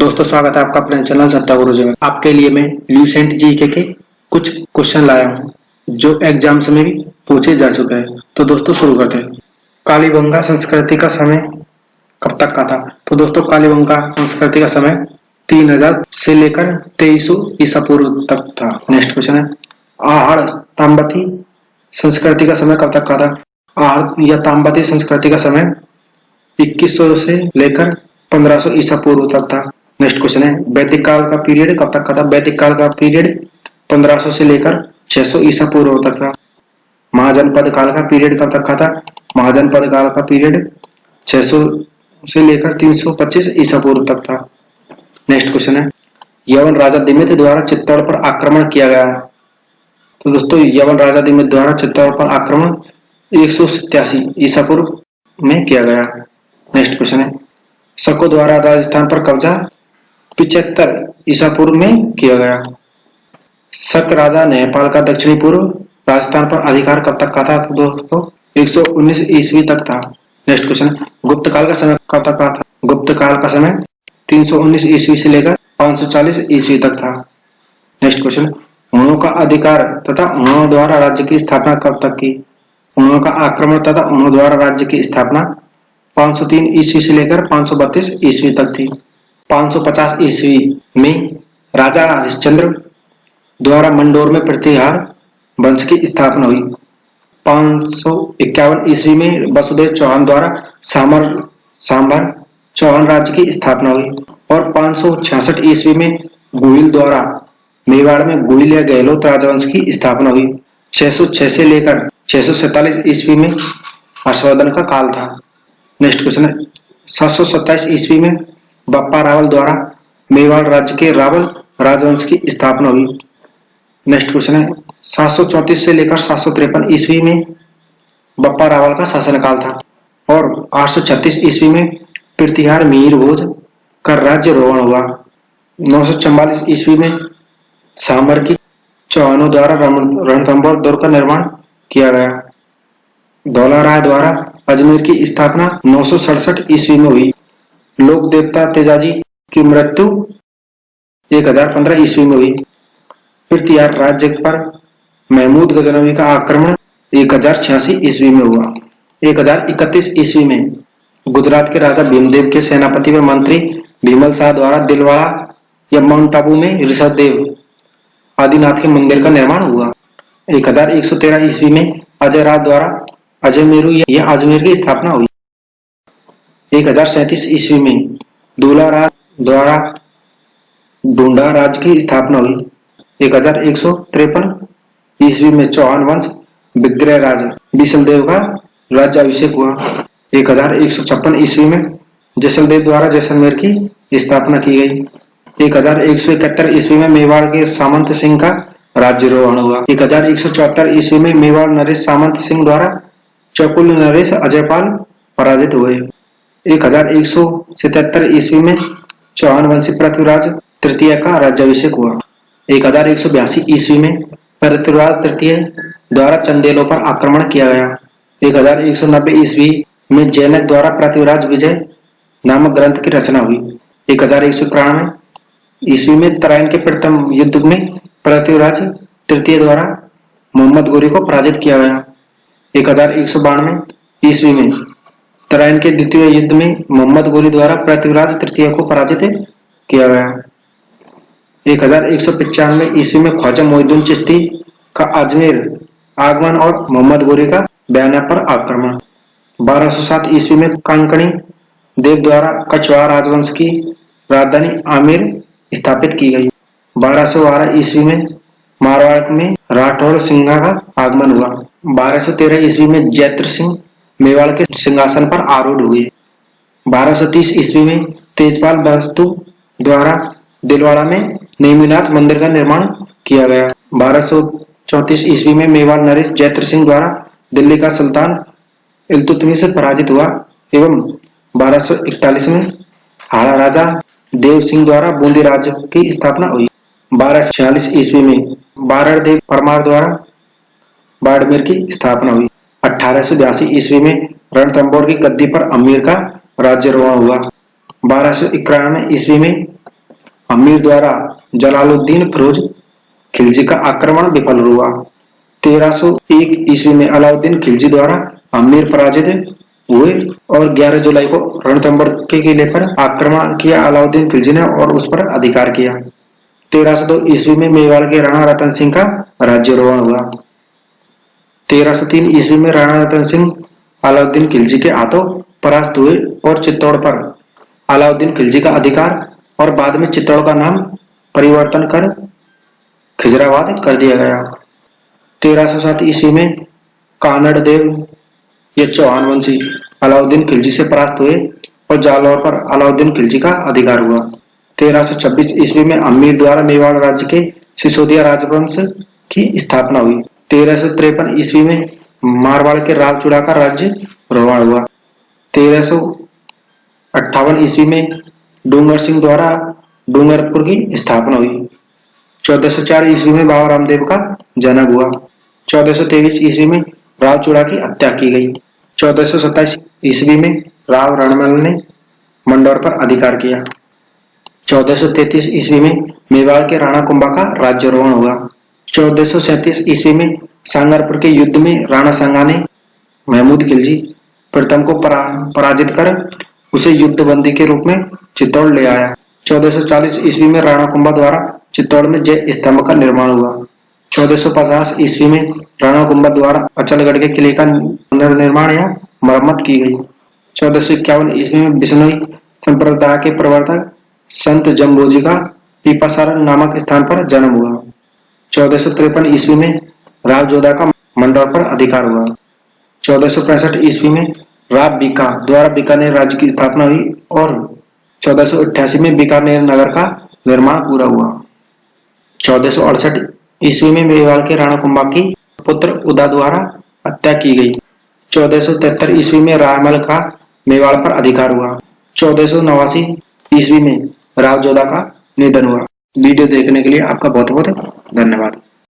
दोस्तों स्वागत है आपका अपने चैनल सत्ता गुरुजी में। आपके लिए मैं ल्यूसेंट जीके के कुछ क्वेश्चन लाया हूँ जो एग्जाम्स में भी पूछे जा चुके हैं। तो दोस्तों शुरू करते हैं। कालीबंगा संस्कृति का समय कब तक का था? तो दोस्तों कालीबंगा संस्कृति का समय 3000 से लेकर 2300 ईसा पूर्व तक था। नेक्स्ट क्वेश्चन है, आहड़ ताम्बती संस्कृति का समय कब तक का था? आहड़ या ताम्बती संस्कृति का समय 2100 से लेकर 1500 ईसा पूर्व तक था। नेक्स्ट क्वेश्चन है, वैदिक काल का पीरियड कब तक का था? वैदिक काल का पीरियड 1500 से लेकर 600 ईसा पूर्व तक था। महाजनपद काल का पीरियड कब तक का था? महाजनपद काल का पीरियड 600 से लेकर 325 ईसा पूर्व तक था। नेक्स्ट क्वेश्चन है, यवन राजा दिमित द्वारा चित्तौड़ पर आक्रमण किया गया। तो दोस्तों यवन राजा दिमित द्वारा चित्तौड़ पर आक्रमण 187 ईसा पूर्व में किया गया। नेक्स्ट क्वेश्चन है, शको द्वारा राजस्थान पर कब्जा 75 ईसा पूर्व में किया गया। शक राजा नेपाल का दक्षिणी पूर्व राजस्थान पर अधिकार कब तक का था? तो दोस्तों 119 ईस्वी तक था। नेक्स्ट क्वेश्चन, गुप्त काल का समय कब तक का था? गुप्त काल का समय 319 ईस्वी से लेकर 540 ईस्वी तक था। नेक्स्ट क्वेश्चन, हुणों का अधिकार तथा हुणों द्वारा राज्य की स्थापना कब तक की? हुणों का आक्रमण तथा हुणों द्वारा राज्य की स्थापना 503 ईस्वी से लेकर 532 ईस्वी तक थी। 550 ईस्वी में राजा हरिश्चंद्र द्वारा मंडोर में प्रतिहार वंश की स्थापना हुई। 551 ईस्वी में वसुदेव चौहान द्वारा सांभर चौहान राज्य की स्थापना हुई और 566 ईस्वी में गुहिल द्वारा मेवाड़ में गुहिल या गहलोत राजवंश की स्थापना हुई। 606 से लेकर 647 ईस्वी में हर्षवर्धन का काल था। नेक्स्ट क्वेश्चन है, 727 ईस्वी में बप्पा रावल द्वारा मेवाड़ राज्य के रावल राजवंश की स्थापना हुई। नेक्स्ट क्वेश्चन है, 734 से लेकर 753 ईस्वी में बप्पा रावल का शासनकाल था और 836 ईस्वी में प्रतिहार मिहिर भोज का राज्यरोहण हुआ। 944 ईस्वी में सांभर की चौहानों द्वारा रणथंभौर दुर्ग का निर्माण किया गया। धौला राय द्वारा अजमेर की स्थापना 967 ईस्वी में हुई। लोक देवता तेजाजी की मृत्यु 1015 ईस्वी में हुई। प्रतिहार राज्य पर महमूद गजनवी का आक्रमण 1086 ईस्वी में हुआ। 1031 ईस्वी में गुजरात के राजा भीमदेव के सेनापति व मंत्री भीमल शाह द्वारा दिलवाड़ा या माउंट आबू में ऋषभदेव आदिनाथ के मंदिर का निर्माण हुआ। 1113 ईस्वी में अजय राज द्वारा अजमेरू या अजमेर की स्थापना हुई। 1037 ईस्वी में दूला राज द्वारा ढूंढा राज्य की स्थापना हुई। 1153 ईस्वी में चौहान वंश विग्रह राज बिसलदेव का राज्याभिषेक हुआ। 1156 ईस्वी में जैसलदेव द्वारा जैसलमेर की स्थापना की गई। 1171 ईस्वी में मेवाड़ के सामंत सिंह का राज्यारोहण हुआ। 1174 ईस्वी में मेवाड़ नरेश सामंत सिंह द्वारा चकुल नरेश अजयपाल पराजित हुए। 1177 ईस्वी में चौहान वंशी पृथ्वीराज तृतीय का राज्याभिषेक हुआ। 1182 ईस्वी में पृथ्वीराज तृतीय द्वारा चंदेलों पर आक्रमण किया गया। 1190 ईस्वी में जैनक द्वारा पृथ्वीराज विजय नामक ग्रंथ की रचना हुई। 1191 ईस्वी में तराइन के प्रथम युद्ध में पृथ्वीराज तृतीय द्वारा मोहम्मद गोरी को पराजित किया गया। 1192 ईस्वी में तराइन के द्वितीय युद्ध में मोहम्मद गोरी द्वारा पृथ्वीराज तृतीय को पराजित किया गया। 1195 ईस्वी में ख्वाजा मोइनुद्दीन चिश्ती का अजमेर आगमन और मोहम्मद गोरी का बयाना पर आक्रमण। 1207 ईस्वी में कांकणी देव द्वारा कछवाहा राजवंश की राजधानी आमेर स्थापित की गई। 1212 ईस्वी में मारवाड़ में राठौड़ सिंघा का आगमन हुआ। 1213 ईस्वी में जैत्र सिंह मेवाड़ के सिंहासन पर आरूढ़ हुए। 1230 ईस्वी में तेजपाल बस्तु द्वारा दिलवाड़ा में नेमिनाथ मंदिर का निर्माण किया गया। 1234 ईस्वी में मेवाड़ नरेश जैत्र सिंह द्वारा दिल्ली का सुल्तान इल्तुतमिश से पराजित हुआ एवं 1241 में हाड़ा राजा देव सिंह द्वारा बूंदी राज्य की स्थापना हुई। 1246 ईस्वी में बारड़देव परमार द्वारा बाड़मेर की स्थापना हुई। 1882 ईस्वी में रणथंभौर की गद्दी पर अमीर का राज्यारोहण हुआ। 1291 ईस्वी में अमीर द्वारा जलालुद्दीन फिरोज खिलजी का आक्रमण विफल हुआ। 1301 ईस्वी में अलाउद्दीन खिलजी द्वारा अमीर पराजित हुए और 11 जुलाई को रणथंभौर के किले पर आक्रमण किया अलाउद्दीन खिलजी ने और उस पर अधिकार किया। 1302 ईस्वी में मेवाड़ के राणा रतन सिंह का राज्यारोहण हुआ। 1303 ईस्वी में राणा रतन सिंह अलाउद्दीन खिलजी के हाथों परास्त हुए और चित्तौड़ पर अलाउद्दीन खिलजी का अधिकार और बाद में चित्तौड़ का नाम परिवर्तन कर खिजराबाद कर दिया गया। 1307 ईस्वी में कानड़ देव या चौहान वंशी अलाउद्दीन खिलजी से परास्त हुए और जालौर पर अलाउद्दीन खिलजी का अधिकार हुआ। 1326 ईस्वी में अमीर द्वारा मेवाड़ राज्य के सिसोदिया राजवंश की स्थापना हुई। 1353 ईस्वी में मारवाड़ के रावचूड़ा का राज्यारोहण हुआ। 1358 ईस्वी में डूंगर सिंह द्वारा डूंगरपुर की स्थापना हुई। 1404 ईस्वी में बाबा रामदेव का जन्म हुआ। 1423 ईस्वी में रावचूड़ा की हत्या की गई। 1427 ईस्वी में राव रणमल ने मंडौर पर अधिकार किया। 1433 ईस्वी में मेवाड़ के राणा कुंभा का राज्यारोहण हुआ। 1437 ईस्वी में सांगरपुर के युद्ध में राणा सांगा ने महमूद खिलजी प्रथम को पराजित कर उसे युद्धबंदी के रूप में चित्तौड़ ले आया। 1440 ईस्वी में राणा कुंभा द्वारा चित्तौड़ में जय स्तंभ का निर्माण हुआ। 1450 ईस्वी में राणा कुंभा द्वारा अचलगढ़ के किले का पुनर्निर्माण या मरम्मत की गई। 1451 ईस्वी में बिश्नोई संप्रदाय के प्रवर्तक संत जम्बोजी का पीपासार नामक स्थान पर जन्म हुआ। 1453 ईस्वी में राव जोधा का मंडौर पर अधिकार हुआ। 1465 ईस्वी में राव बीका द्वारा बीकानेर राज्य की स्थापना हुई और 1488 में बीकानेर नगर का निर्माण पूरा हुआ। 1468 ईस्वी में मेवाड़ के राणा कुंभा की पुत्र उदा द्वारा हत्या की गई। 1473 ईस्वी में रामल का मेवाड़ पर अधिकार हुआ। 1489 ईस्वी में राव जोधा का निधन हुआ। वीडियो देखने के लिए आपका बहुत बहुत धन्यवाद।